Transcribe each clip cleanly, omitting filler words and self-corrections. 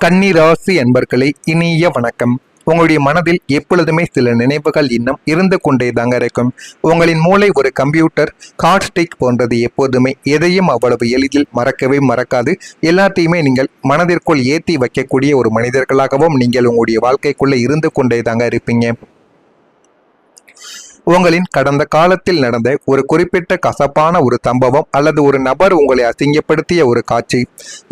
கன்னி ராசி அன்பர்களே, இனிய வணக்கம். உங்களுடைய மனதில் எப்பொழுதுமே சில நினைவுகள் இன்னும் இருந்து கொண்டே தாங்க இருக்கும். உங்களின் மூளை ஒரு கம்ப்யூட்டர் ஹார்ட் போன்றது. எப்போதுமே எதையும் அவ்வளவு எளிதில் மறக்கவே மறக்காது. எல்லாத்தையுமே நீங்கள் மனதிற்குள் ஏற்றி வைக்கக்கூடிய ஒரு மனிதர்களாகவும் நீங்கள் உங்களுடைய வாழ்க்கைக்குள்ள இருந்து கொண்டே தாங்க இருப்பீங்க. உங்களின் கடந்த காலத்தில் நடந்த ஒரு குறிப்பிட்ட கசப்பான ஒரு சம்பவம் அல்லது ஒரு நபர் உங்களை அசிங்கப்படுத்திய ஒரு காட்சி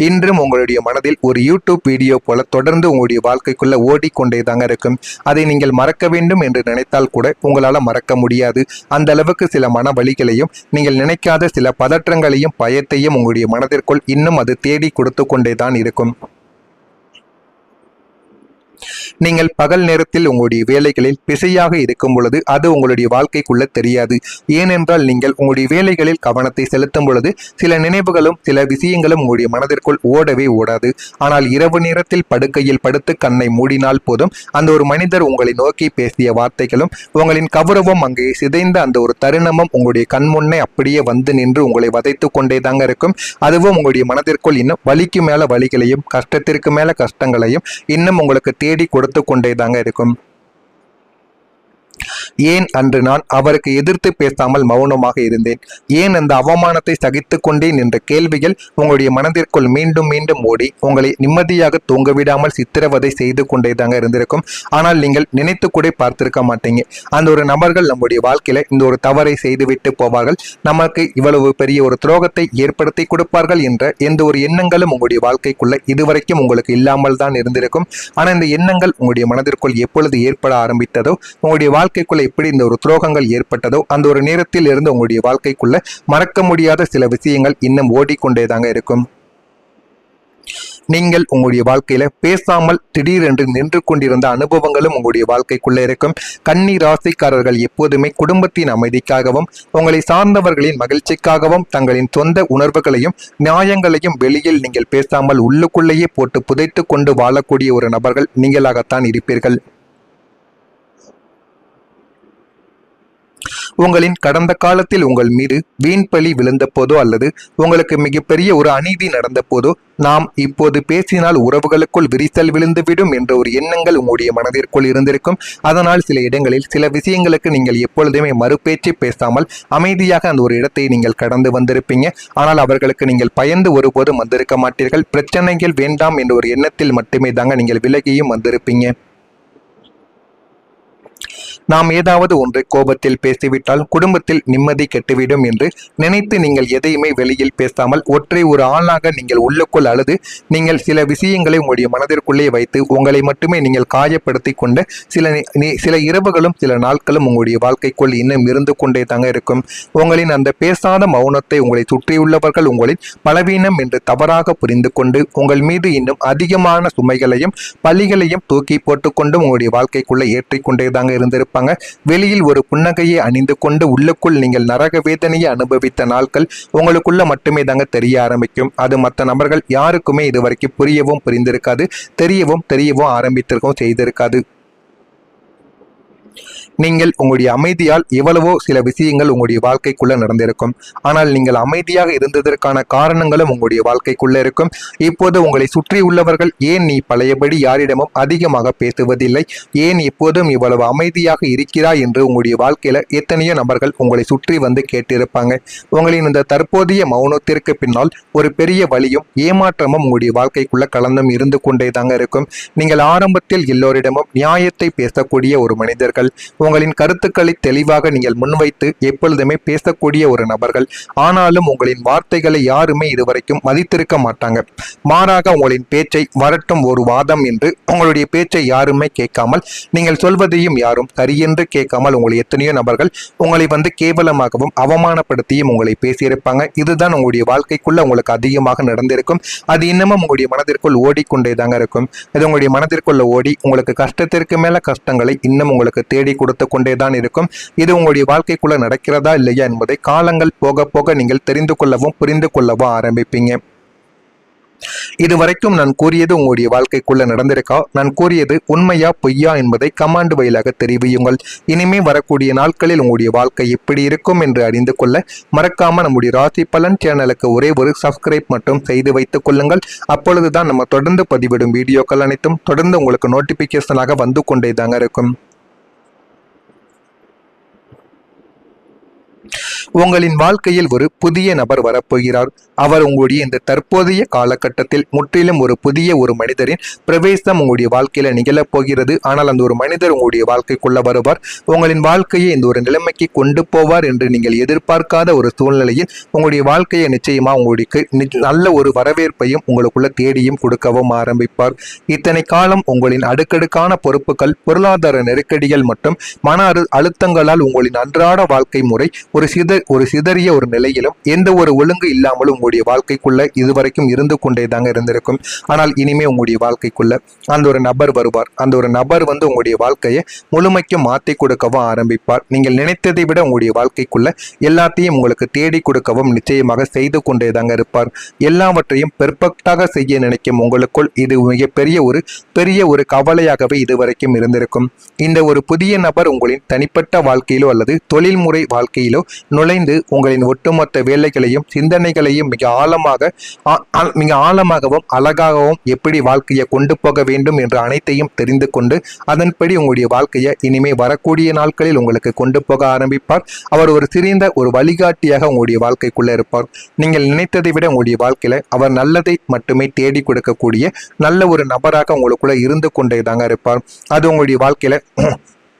இன்றும் உங்களுடைய மனதில் ஒரு யூடியூப் வீடியோ போல தொடர்ந்து உங்களுடைய வாழ்க்கைக்குள்ள ஓடிக்கொண்டே தாங்க இருக்கும். அதை நீங்கள் மறக்க வேண்டும் என்று நினைத்தால் கூட உங்களால் மறக்க முடியாது. அந்த அளவுக்கு சில மன வலிகளையும் நீங்கள் நினைக்காத சில பதற்றங்களையும் பயத்தையும் உங்களுடைய மனதிற்குள் இன்னும் அது தேடி கொடுத்து கொண்டே தான் இருக்கும். நீங்கள் பகல் நேரத்தில் உங்களுடைய வேலைகளில் பிஸியாக இருக்கும் பொழுது அது உங்களுடைய வாழ்க்கைக்குள்ள தெரியாது. ஏனென்றால் நீங்கள் உங்களுடைய வேலைகளில் கவனத்தை செலுத்தும் பொழுது சில நினைவுகளும் சில விஷயங்களும் உங்களுடைய மனதிற்குள் ஓடவே ஓடாது. ஆனால் இரவு நேரத்தில் படுக்கையில் படுத்து கண்ணை மூடினால் போதும் அந்த ஒரு மனிதர் உங்களை நோக்கி பேசிய வார்த்தைகளும் உங்களின் கௌரவம் அங்கே சிதைந்த அந்த ஒரு தருணமும் உங்களுடைய கண் முன்னே அப்படியே வந்து நின்று உங்களை வதைத்து கொண்டே தாங்க இருக்கும். அதுவும் உங்களுடைய மனதிற்குள் இன்னும் வலிக்கு மேல வலிகளையும் கஷ்டத்திற்கு மேல கஷ்டங்களையும் இன்னும் உங்களுக்கு தேடி கொடுத்து கொண்டே தாங்க இருக்கும். ஏன் அன்று நான் அவருக்கு எதிர்த்து பேசாமல் மௌனமாக இருந்தேன்? ஏன் அந்த அவமானத்தை சகித்து கொண்டேன் என்ற கேள்விகள் உங்களுடைய மனதிற்குள் மீண்டும் மீண்டும் ஓடி உங்களை நிம்மதியாக தூங்க விடாமல் சித்திரவதை செய்து கொண்டே தாங்க இருந்திருக்கும். ஆனால் நீங்கள் நினைத்து கூட பார்த்திருக்க மாட்டீங்க. அந்த ஒரு நபர்கள் நம்முடைய வாழ்க்கையில இந்த ஒரு தவறை செய்துவிட்டு போவார்கள், நமக்கு இவ்வளவு பெரிய ஒரு துரோகத்தை ஏற்படுத்தி கொடுப்பார்கள் என்ற எந்த ஒரு எண்ணங்களும் உங்களுடைய வாழ்க்கைக்குள்ள இதுவரைக்கும் உங்களுக்கு இல்லாமல் தான் இருந்திருக்கும். ஆனால் இந்த எண்ணங்கள் உங்களுடைய மனதிற்குள் எப்பொழுது ஏற்பட ஆரம்பித்ததோ, உங்களுடைய வாழ்க்கைக்குள்ள எப்படி இந்த ஒரு துரோகங்கள் ஏற்பட்டதோ அந்த ஒரு நேரத்தில் இருந்து உங்களுடைய வாழ்க்கைக்குள்ள மறக்க முடியாத சில விஷயங்கள் இன்னும் ஓடிக்கொண்டேதாங்க இருக்கும். நீங்கள் உங்களுடைய வாழ்க்கையில பேசாமல் திடீரென்று நின்று கொண்டிருந்த அனுபவங்களும் உங்களுடைய வாழ்க்கைக்குள்ள இருக்கும். கன்னி ராசிக்காரர்கள் எப்போதுமே குடும்பத்தின் அமைதிக்காகவும் உங்களை சார்ந்தவர்களின் மகிழ்ச்சிக்காகவும் தங்களின் சொந்த உணர்வுகளையும் நியாயங்களையும் வெளியில் நீங்கள் பேசாமல் உள்ளுக்குள்ளேயே போட்டு புதைத்து கொண்டு வாழக்கூடிய ஒரு நபர்கள் நீங்களாகத்தான் இருப்பீர்கள். உங்களின் கடந்த காலத்தில் உங்கள் மீது வீண் பழி விழுந்த போதோ அல்லது உங்களுக்கு மிகப்பெரிய ஒரு அநீதி நடந்த போதோ நாம் இப்போது பேசினால் உறவுகளுக்குள் விரிசல் விழுந்துவிடும் என்ற ஒரு எண்ணங்கள் உங்களுடைய மனதிற்குள் இருந்திருக்கும். அதனால் சில இடங்களில் சில விஷயங்களுக்கு நீங்கள் எப்பொழுதுமே மறுபேச்சு பேசாமல் அமைதியாக அந்த ஒரு இடத்தை நீங்கள் கடந்து வந்திருப்பீங்க. ஆனால் அவர்களுக்கு நீங்கள் பயந்து ஒருபோதும் வந்திருக்க மாட்டீர்கள். பிரச்சனைகள் வேண்டாம் என்ற ஒரு எண்ணத்தில் மட்டுமே தாங்க நீங்கள் விலகியும் வந்திருப்பீங்க. நாம் ஏதாவது ஒன்றை கோபத்தில் பேசிவிட்டால் குடும்பத்தில் நிம்மதி கெட்டுவிடும் என்று நினைத்து நீங்கள் எதையுமே வெளியில் பேசாமல் ஒற்றை ஒரு ஆளாக நீங்கள் உள்ளுக்குள் அழுது நீங்கள் சில விஷயங்களை உங்களுடைய மனதிற்குள்ளே வைத்து உங்களை மட்டுமே நீங்கள் காயப்படுத்தி கொண்டு சில இரவுகளும் சில நாட்களும் உங்களுடைய வாழ்க்கைக்குள் இன்னும் இருந்து கொண்டே தாங்க இருக்கும். உங்களின் அந்த பேசாத மௌனத்தை உங்களை சுற்றியுள்ளவர்கள் உங்களின் பலவீனம் என்று தவறாக புரிந்து கொண்டு உங்கள் மீது இன்னும் அதிகமான சுமைகளையும் பழிகளையும் தூக்கி போட்டுக்கொண்டும் உங்களுடைய வாழ்க்கைக்குள்ள ஏற்றிக்கொண்டே தாங்க இருந்திருப்பாங்க. வெளியில் ஒரு புன்னகையை அணிந்து கொண்டு உள்ளுக்குள் நீங்கள் நரக வேதனையை அனுபவித்த நாட்கள் உங்களுக்குள்ள மட்டுமே தாங்க தெரிய ஆரம்பிக்கும். அது மற்ற நபர்கள் யாருக்குமே இதுவரைக்கும் புரிந்திருக்காது, தெரியவும் ஆரம்பித்திருக்கவும் செய்திருக்காது. நீங்கள் உங்களுடைய அமைதியால் எவ்வளவோ சில விஷயங்கள் உங்களுடைய வாழ்க்கைக்குள்ள நடந்திருக்கும். ஆனால் நீங்கள் அமைதியாக இருந்ததற்கான காரணங்களும் உங்களுடைய வாழ்க்கைக்குள்ள இருக்கும். இப்போது உங்களை சுற்றி உள்ளவர்கள் ஏன் நீ பழையபடி யாரிடமும் அதிகமாக பேசுவதில்லை, ஏன் எப்போதும் இவ்வளவு அமைதியாக இருக்கிறாய் என்று உங்களுடைய வாழ்க்கையில எத்தனையோ நபர்கள் உங்களை சுற்றி வந்து கேட்டிருப்பாங்க. உங்களின் இந்த தற்போதைய மௌனத்திற்கு பின்னால் ஒரு பெரிய வலியும் ஏமாற்றமும் உங்களுடைய வாழ்க்கைக்குள்ள கலந்தும் இருந்து கொண்டே தாங்க இருக்கும். நீங்கள் ஆரம்பத்தில் எல்லோரிடமும் நியாயத்தை பேசக்கூடிய ஒரு மனிதர்கள், உங்களின் கருத்துக்களை தெளிவாக நீங்கள் முன்வைத்து எப்பொழுதுமே பேசக்கூடிய ஒரு நபர்கள். ஆனாலும் உங்களின் வார்த்தைகளை யாருமே இதுவரைக்கும் மதித்திருக்க மாட்டாங்க. மாறாக உங்களின் பேச்சை வரட்டும் ஒரு வாதம் என்று உங்களுடைய பேச்சை யாருமே கேட்காமல் நீங்கள் சொல்வதையும் யாரும் சரியென்று கேட்காமல் உங்களை எத்தனையோ நபர்கள் உங்களை வந்து கேவலமாகவும் அவமானப்படுத்தியும் உங்களை பேசியிருப்பாங்க. இதுதான் உங்களுடைய வாழ்க்கைக்குள்ள உங்களுக்கு அதிகமாக நடந்திருக்கும். அது இன்னமும் உங்களுடைய மனதிற்குள் ஓடிக்கொண்டே தாங்க இருக்கும். இது உங்களுடைய மனதிற்குள்ள ஓடி உங்களுக்கு கஷ்டத்திற்கு மேல கஷ்டங்களை இன்னும் உங்களுக்கு தேடி கொடுத்து கொண்டேதான் இருக்கும். இது உங்களுடைய வாழ்க்கைக்குள்ள நடக்கிறதா இல்லையா என்பதை காலங்கள் போக போக நீங்கள் தெரிந்து கொள்ளவும் புரிந்து கொள்ளவும் ஆரம்பிப்பீங்க. இதுவரைக்கும் நான் கூறியது உங்களுடைய வாழ்க்கைக்குள்ள நடந்திருக்கா? நான் கூறியது உண்மையா பொய்யா என்பதை கமாண்ட் வழியாக தெரிவியுங்கள். இனிமே வரக்கூடிய நாட்களில் உங்களுடைய வாழ்க்கை எப்படி இருக்கும் என்று அறிந்து கொள்ள மறக்காம நம்முடைய ராசி பலன் சேனலுக்கு ஒரே ஒரு சப்ஸ்கிரைப் மட்டும் செய்து வைத்துக் கொள்ளுங்கள். அப்பொழுதுதான் நம்ம தொடர்ந்து பதிவிடும் வீடியோக்கள் அனைத்தும் தொடர்ந்து உங்களுக்கு நோட்டிபிகேஷனாக வந்து கொண்டே தாங்க இருக்கும். உங்களின் வாழ்க்கையில் ஒரு புதிய நபர் வரப்போகிறார். அவர் உங்களுடைய இந்த தற்போதைய காலகட்டத்தில் முற்றிலும் ஒரு புதிய ஒரு மனிதரின் பிரவேசம் உங்களுடைய வாழ்க்கையில நிகழப் போகிறது. ஆனால் அந்த ஒரு மனிதர் உங்களுடைய வாழ்க்கைக்குள்ள வருவார். உங்களின் வாழ்க்கையை இந்த ஒரு நிலைமைக்கு கொண்டு போவார் என்று நீங்கள் எதிர்பார்க்காத ஒரு சூழ்நிலையில் உங்களுடைய வாழ்க்கையை நிச்சயமா உங்களுக்கு நல்ல ஒரு வரவேற்பையும் உங்களுக்குள்ள தேடியும் கொடுக்கவும் ஆரம்பிப்பார். இத்தனை காலம் உங்களின் அடுக்கடுக்கான பொறுப்புகள், பொருளாதார நெருக்கடிகள் மற்றும் மன அழுத்தங்களால் உங்களின் அன்றாட வாழ்க்கை முறை ஒரு சிதறிய ஒரு நிலையிலும் எந்த ஒரு ஒழுங்கு இல்லாமலும் உங்களுடைய வாழ்க்கைக்குள்ள இதுவரைக்கும் இருந்து கொண்டே தாங்க இருந்திருக்கும். ஆனால் இனிமே உங்களுடைய வாழ்க்கைக்குள்ள அந்த ஒரு நபர் வருவார். அந்த ஒரு நபர் உங்களுடைய வாழ்க்கையை முழுமைக்கும் மாற்றி கொடுக்கவும் ஆரம்பிப்பார். நீங்கள் நினைத்ததை விட உங்களுடைய வாழ்க்கைக்குள்ள எல்லாத்தையும் உங்களுக்கு தேடி கொடுக்கவும் நிச்சயமாக செய்து கொண்டே தாங்க இருப்பார். எல்லாவற்றையும் பெர்ஃபெக்டாக செய்ய நினைக்கும் உங்களுக்குள் இது பெரிய ஒரு கவலையாகவே இதுவரைக்கும் இருந்திருக்கும். இந்த ஒரு புதிய நபர் உங்களின் தனிப்பட்ட வாழ்க்கையிலோ அல்லது தொழில்முறை வாழ்க்கையிலோ நுழைந்து உங்களின் ஒட்டுமொத்த வேலைகளையும் சிந்தனைகளையும் மிக ஆழமாகவும் அழகாகவும் எப்படி வாழ்க்கையை கொண்டு போக வேண்டும் என்ற அனைத்தையும் தெரிந்து கொண்டு அதன்படி உங்களுடைய வாழ்க்கையை இனிமே வரக்கூடிய நாட்களில் உங்களுக்கு கொண்டு போக ஆரம்பிப்பார். அவர் ஒரு சிறந்த ஒரு வழிகாட்டியாக உங்களுடைய வாழ்க்கைக்குள்ள இருப்பார். நீங்கள் நினைத்ததை விட உங்களுடைய வாழ்க்கையில அவர் நல்லதை மட்டுமே தேடி கொடுக்கக்கூடிய நல்ல ஒரு நபராக உங்களுக்குள்ள இருந்து கொண்டே தாங்க இருப்பார். அது உங்களுடைய வாழ்க்கையில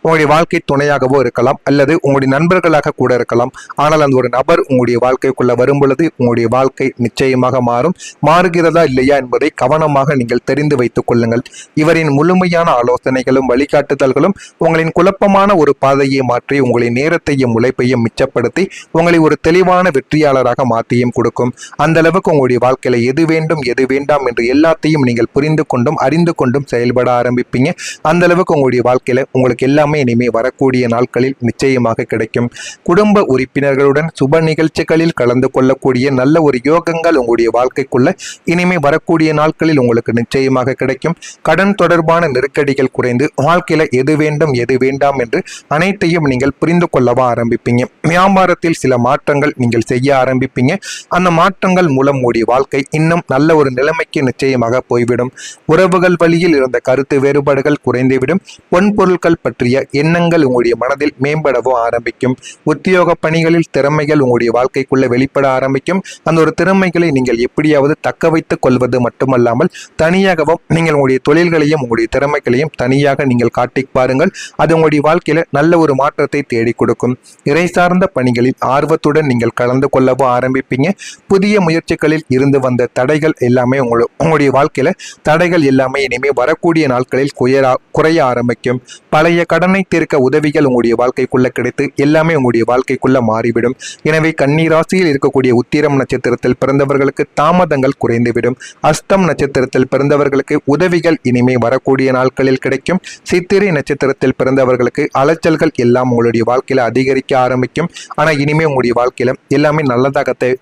உங்களுடைய வாழ்க்கை துணையாகவோ இருக்கலாம் அல்லது உங்களுடைய நண்பர்களாக கூட இருக்கலாம். ஆனால் அந்த ஒரு நபர் உங்களுடைய வாழ்க்கைக்குள்ள வரும் பொழுது உங்களுடைய வாழ்க்கை நிச்சயமாக மாறுகிறதா இல்லையா என்பதை கவனமாக நீங்கள் தெரிந்து வைத்துக் கொள்ளுங்கள். இவரின் முழுமையான ஆலோசனைகளும் வழிகாட்டுதல்களும் உங்களின் குழப்பமான ஒரு பாதையை மாற்றி உங்களின் நேரத்தையும் உழைப்பையும் மிச்சப்படுத்தி உங்களை ஒரு தெளிவான வெற்றியாளராக மாற்றியும் கொடுக்கும். அந்த அளவுக்கு உங்களுடைய வாழ்க்கையில எது வேண்டும் எது வேண்டாம் என்று எல்லாத்தையும் நீங்கள் புரிந்து கொண்டும் அறிந்து கொண்டும் செயல்பட ஆரம்பிப்பீங்க. அந்த அளவுக்கு உங்களுடைய வாழ்க்கையில உங்களுக்கு எல்லாமே இனிமே வரக்கூடிய நாட்களில் நிச்சயமாக கிடைக்கும். குடும்ப உறுப்பினர்களுடன் சுப நிகழ்ச்சிகளில் கலந்து கொள்ளக்கூடிய நல்ல ஒரு யோகங்கள் உங்களுடைய வாழ்க்கைக்குள்ள இனிமே வரக்கூடிய நாட்களில் உங்களுக்கு நிச்சயமாக கிடைக்கும். கடன் தொடர்பான நெருக்கடிகள் குறைந்து வாழ்க்கையில எது வேண்டும் எது வேண்டாம் என்று அனைத்தையும் நீங்கள் புரிந்து கொள்ளவா ஆரம்பிப்பீங்க. வியாபாரத்தில் சில மாற்றங்கள் நீங்கள் செய்ய ஆரம்பிப்பீங்க. அந்த மாற்றங்கள் மூலம் உங்களுடைய வாழ்க்கை இன்னும் நல்ல ஒரு நிலைமைக்கு நிச்சயமாக போய்விடும். உறவுகள் வழியில் இருந்த கருத்து வேறுபாடுகள் குறைந்துவிடும். பொன்பொருட்கள் பற்றிய எண்ணங்கள் உங்களுடைய மனதில் மேம்படவும் ஆரம்பிக்கும். உத்தியோக பணிகளில் திறமைகள் உங்களுடைய வாழ்க்கைக்குள்ள வெளிப்பட ஆரம்பிக்கும். அந்த ஒரு திறமைகளை நீங்கள் எப்படியாவது தக்க வைத்துக் கொள்வது மட்டுமல்லாமல் தனியாகவும் நீங்கள் உங்களுடைய தொழில்களையும் உங்களுடைய திறமைகளையும் தனியாக நீங்கள் காட்டி பாருங்கள். அது உங்களுடைய வாழ்க்கையில நல்ல ஒரு மாற்றத்தை தேடி கொடுக்கும். இறை சார்ந்த பணிகளில் ஆர்வத்துடன் நீங்கள் கலந்து கொள்ளவும் ஆரம்பிப்பீங்க. புதிய முயற்சிகளில் இருந்து வந்த தடைகள் எல்லாமே உங்களுடைய வாழ்க்கையில தடைகள் எல்லாமே இனிமே வரக்கூடிய நாட்களில் குறைய ஆரம்பிக்கும். பழைய கடனை தீர்க்க உதவிகள் உங்களுடைய வாழ்க்கைக்குள்ள கிடைத்து எல்லாமே உங்களுடைய வாழ்க்கைக்குள்ள மாறிவிடும். எனவே கன்னி ராசியில் இருக்கக்கூடிய உத்திரம் நட்சத்திரத்தில் பிறந்தவர்களுக்கு தாமதங்கள் குறைந்துவிடும். அஸ்தம் நட்சத்திரத்தில் பிறந்தவர்களுக்கு உதவிகள் இனிமே வரக்கூடிய நாட்களில் கிடைக்கும். சித்திரை நட்சத்திரத்தில் பிறந்தவர்களுக்கு அலைச்சல்கள் எல்லாம் உங்களுடைய வாழ்க்கையில அதிகரிக்க ஆரம்பிக்கும். ஆனா இனிமே உங்களுடைய வாழ்க்கையில எல்லாமே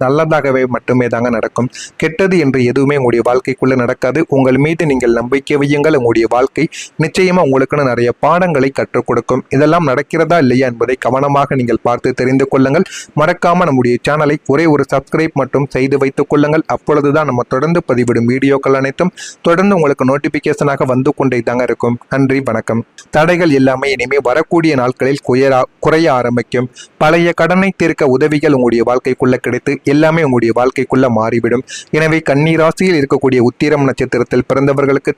நல்லதாகவே மட்டுமே தாங்க நடக்கும். கெட்டது என்று எதுவுமே உங்களுடைய வாழ்க்கைக்குள்ள நடக்காது. உங்கள் மீது நீங்கள் நம்பிக்கை வையுங்கள். உங்களுடைய வாழ்க்கை நிச்சயமா உங்களுக்குன்னு நிறைய பாடங்களை கற்றுக் கொடுக்கும். இதெல்லாம் நடக்கிறதா இல்லையா என்பதை கவனமாக நீங்கள் பார்த்து தெரிந்து கொள்ளுங்கள். மறக்காம நம்முடைய சேனலை ஒரே ஒரு சப்ஸ்கிரைப் மட்டும் செய்து வைத்துக் கொள்ளுங்கள். அப்பொழுதுதான் நம்ம தொடர்ந்து பதிவிடும் வீடியோக்கள் அனைத்தும் தொடர்ந்து உங்களுக்கு நோட்டிபிகேஷனாக வந்து கொண்டே தாங்க இருக்கும். நன்றி, வணக்கம். தடைகள் எல்லாமே இனிமே வரக்கூடிய நாட்களில் குறைய ஆரம்பிக்கும். பழைய கடனை தீர்க்க உதவிகள் உங்களுடைய வாழ்க்கைக்குள்ள கிடைத்து எல்லாமே உங்களுடைய வாழ்க்கைக்குள்ள மாறிவிடும். எனவே கன்னி ராசியில் இருக்கக்கூடிய உத்திரம் நட்சத்திரத்தில் பிறந்தவர்களுக்கு